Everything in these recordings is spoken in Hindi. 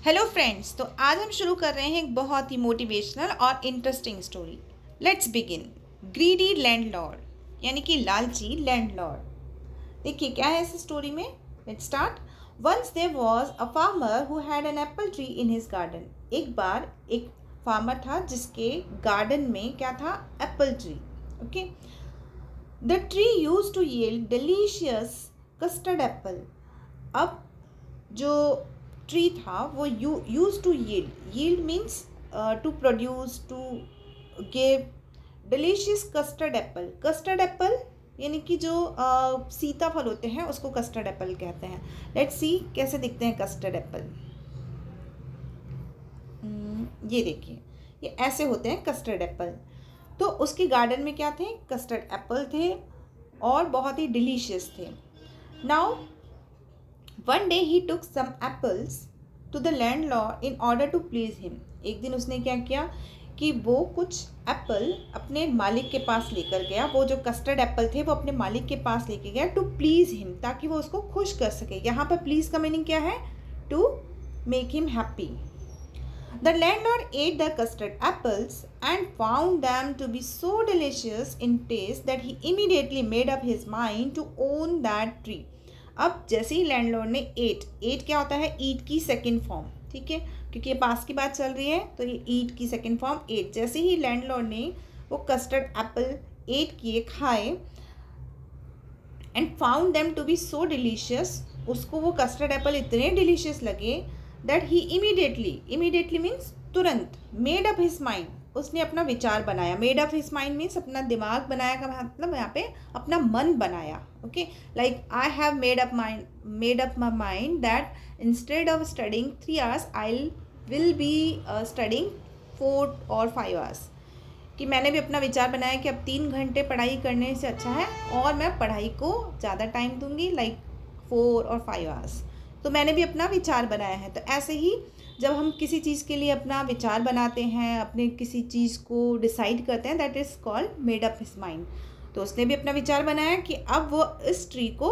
हेलो फ्रेंड्स, तो आज हम शुरू कर रहे हैं एक बहुत ही मोटिवेशनल और interesting story. Let's begin. Greedy landlord यानी कि लालची लैंडलॉर्ड। देखिए क्या है इस स्टोरी में। Let's start. Once there was a farmer who had an apple tree in his garden. एक बार एक फार्मर था जिसके गार्डन में क्या था, apple tree. Okay. The tree used to yield delicious custard apple. अब जो ट्री था वो use to yield means to produce, to give delicious custard apple. Custard apple यानी कि जो सीताफल होते हैं उसको कस्टर्ड एप्पल कहते हैं। लेट्स सी कैसे दिखते हैं कस्टर्ड एप्पल। ये देखिए, ये ऐसे होते हैं कस्टर्ड एप्पल। तो उसके गार्डन में क्या थे, कस्टर्ड एप्पल थे और बहुत ही डिलीशियस थे। Now One day he took some apples to the landlord in order to please him. एक दिन उसने क्या किया कि वो कुछ एप्पल अपने मालिक के पास लेकर गया। वो जो कस्टर्ड एप्पल थे वो अपने मालिक के पास लेके गया टू प्लीज हिम, ताकि वो उसको खुश कर सके। यहाँ पर प्लीज का मीनिंग क्या है, to make him happy. The landlord ate the custard apples and found them to be so delicious in taste that he immediately made up his mind to own that tree. अब जैसे ही लैंडलॉर्ड ने एट क्या होता है, ईट की सेकंड फॉर्म, ठीक है, क्योंकि ये पास की बात चल रही है तो ये ईट की सेकंड फॉर्म एट। जैसे ही लैंडलॉर्ड ने वो कस्टर्ड एप्पल एट किए, खाए, and found them to be so delicious, उसको वो कस्टर्ड एप्पल इतने डिलीशियस लगे दैट ही इमीडिएटली मीन्स तुरंत, मेड अप हिज माइंड, उसने अपना विचार बनाया। Made up his mind means अपना दिमाग बनाया का मतलब यहाँ पे अपना मन बनाया। Okay, like I have made up my mind that instead of studying 3 hours I will be studying 4 or 5 hours। कि मैंने भी अपना विचार बनाया कि अब 3 घंटे पढ़ाई करने से अच्छा है और मैं पढ़ाई को ज़्यादा टाइम दूंगी, लाइक 4 or 5 hours। तो मैंने भी अपना विचार बनाया है। तो ऐसे ही जब हम किसी चीज़ के लिए अपना विचार बनाते हैं, अपने किसी चीज़ को डिसाइड करते हैं, that is called made up his mind. तो उसने भी अपना विचार बनाया कि अब वो इस ट्री को,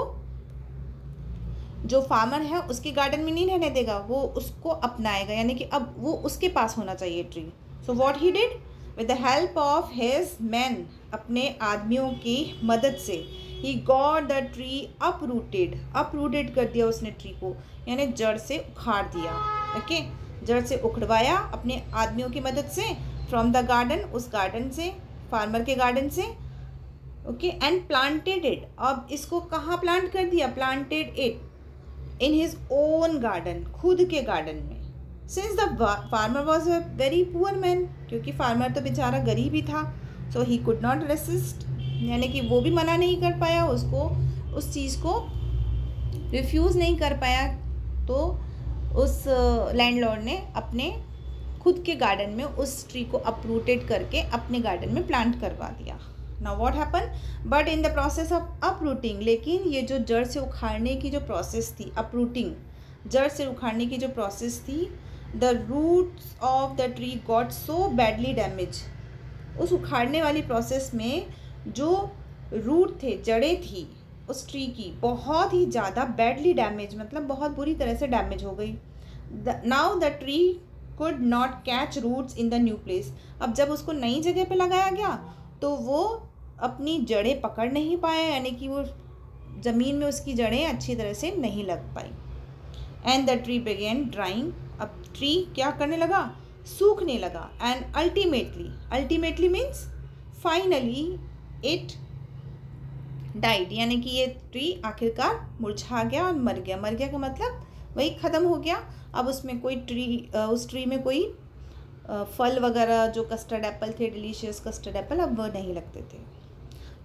जो फार्मर है उसके गार्डन में नहीं रहने देगा, वो उसको अपनाएगा, यानी कि अब वो उसके पास होना चाहिए tree. So what he did, with the help of his man, अपने आदमियों की मदद से, he got the tree uprooted कर दिया उसने ट्री को, यानी जड़ से उखाड़ दिया। ओके, जड़ से उखड़वाया अपने आदमियों की मदद से, फ्रॉम द गार्डन, उस गार्डन से, फार्मर के गार्डन से। ओके, एंड प्लांटेड इट, अब इसको कहाँ प्लांट कर दिया, planted it in his own garden, खुद के गार्डन में। Since the farmer was a very poor man, क्योंकि फार्मर तो बेचारा गरीब ही था, सो ही कुड नॉट रेसिस्ट, यानी कि वो भी मना नहीं कर पाया, उसको उस चीज़ को रिफ्यूज़ नहीं कर पाया। तो उस लैंडलॉर्ड ने अपने खुद के गार्डन में उस ट्री को अपरूटेड करके अपने गार्डन में प्लांट करवा दिया। Now what happen, but in the process of uprooting, लेकिन ये जो जड़ से उखाड़ने की जो प्रोसेस थी, अपरूटिंग, जड़ से उखाड़ने की जो प्रोसेस थी, the roots of the tree got so badly damage. उस उखाड़ने वाली प्रोसेस में जो रूट थे, जड़ें थी उस ट्री की, बहुत ही ज़्यादा बैडली डैमेज, मतलब बहुत बुरी तरह से डैमेज हो गई। Now the tree could not catch roots in the new place. अब जब उसको नई जगह पे लगाया गया तो वो अपनी जड़ें पकड़ नहीं पाया, यानी कि वो ज़मीन में उसकी जड़ें अच्छी तरह से नहीं लग पाई। And the tree began drying, अब ट्री क्या करने लगा, सूखने लगा। And ultimately means finally it died, यानी कि ये ट्री आखिरकार मुरझा गया और मर गया। मर गया का मतलब वही ख़त्म हो गया। अब उसमें कोई उस ट्री में कोई फल वगैरह, जो कस्टर्ड एप्पल थे, डिलीशियस कस्टर्ड एप्पल, अब वो नहीं लगते थे।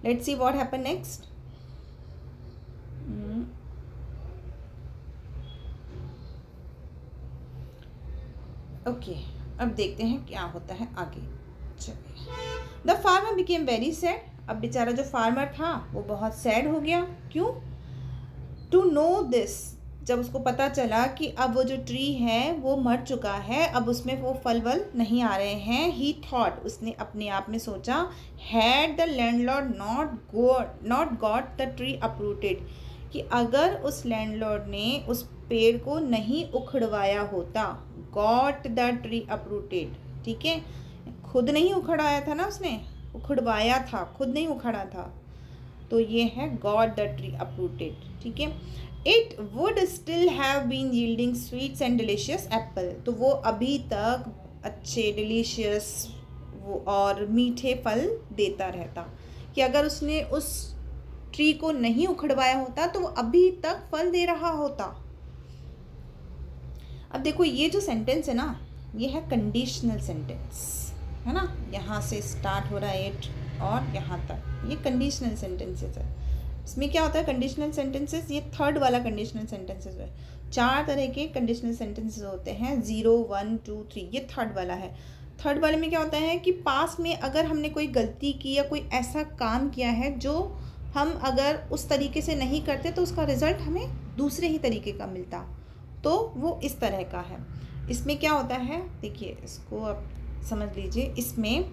Let's see what happen next. Okay, अब देखते हैं क्या होता है आगे। चलिए, the farmer became very sad. अब बेचारा जो फार्मर था वो बहुत सैड हो गया। क्यों, टू नो दिस, जब उसको पता चला कि अब वो जो ट्री है वो मर चुका है, अब उसमें वो फल वल नहीं आ रहे हैं। ही थॉट, उसने अपने आप में सोचा, had the landlord not got the tree uprooted, कि अगर उस लैंडलॉर्ड ने उस पेड़ को नहीं उखड़वाया होता, गॉट द ट्री अपरूटेड, ठीक है, खुद नहीं उखड़ाया था ना उसने, उखड़वाया था, खुद नहीं उखड़ा था, तो ये है गॉट द ट्री अपरूटेड, ठीक है। It would still have been yielding sweets and delicious apple, तो वो अभी तक अच्छे डिलीशियस वो और मीठे फल देता रहता, कि अगर उसने उस ट्री को नहीं उखड़वाया होता तो वो अभी तक फल दे रहा होता। अब देखो ये जो सेंटेंस है ना, ये है कंडीशनल सेंटेंस, है ना, यहाँ से स्टार्ट हो रहा है इट और यहाँ तक, ये कंडीशनल सेंटेंसेस है। इसमें क्या होता है कंडीशनल सेंटेंसेस, ये थर्ड वाला कंडीशनल सेंटेंसेस है। 4 तरह के कंडीशनल सेंटेंसेस होते हैं, 0, 1, 2, 3, ये थर्ड वाला है। थर्ड वाले में क्या होता है कि पास में अगर हमने कोई गलती की या कोई ऐसा काम किया है जो हम अगर उस तरीके से नहीं करते तो उसका रिज़ल्ट हमें दूसरे ही तरीके का मिलता, तो वो इस तरह का है। इसमें क्या होता है, देखिए इसको आप समझ लीजिए, इसमें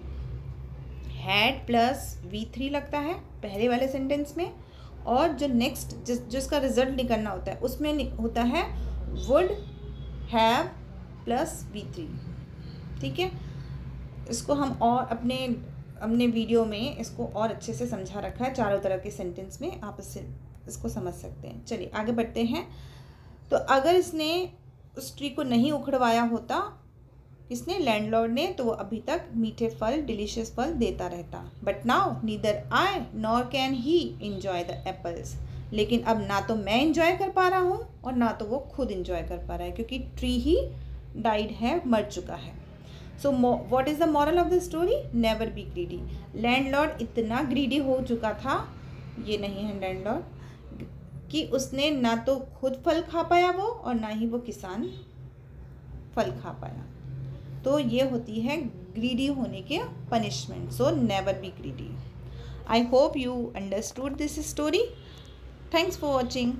हैड प्लस V3 लगता है पहले वाले सेंटेंस में, और जो नेक्स्ट जिसका रिजल्ट निकलना होता है उसमें होता है वुड हैव प्लस V3, ठीक है। इसको हम और अपने वीडियो में इसको और अच्छे से समझा रखा है, चारों तरह के सेंटेंस में आप इसको समझ सकते हैं। चलिए आगे बढ़ते हैं। तो अगर इसने उस ट्री को नहीं उखड़वाया होता, इसने लैंडलॉर्ड ने, तो वो अभी तक मीठे फल डिलीशियस फल देता रहता। But now neither I nor can he enjoy the apples, लेकिन अब ना तो मैं इंजॉय कर पा रहा हूँ और ना तो वो खुद इंजॉय कर पा रहा है, क्योंकि ट्री ही डाइड है, मर चुका है। So what is the moral of the story, never be greedy. Landlord इतना ग्रीडी हो चुका था, ये नहीं है लैंडलॉर्ड, कि उसने ना तो खुद फल खा पाया वो, और ना ही वो किसान फल खा पाया। तो ये होती है ग्रीडी होने के punishment. So never be greedy. I hope you understood this story. Thanks for watching.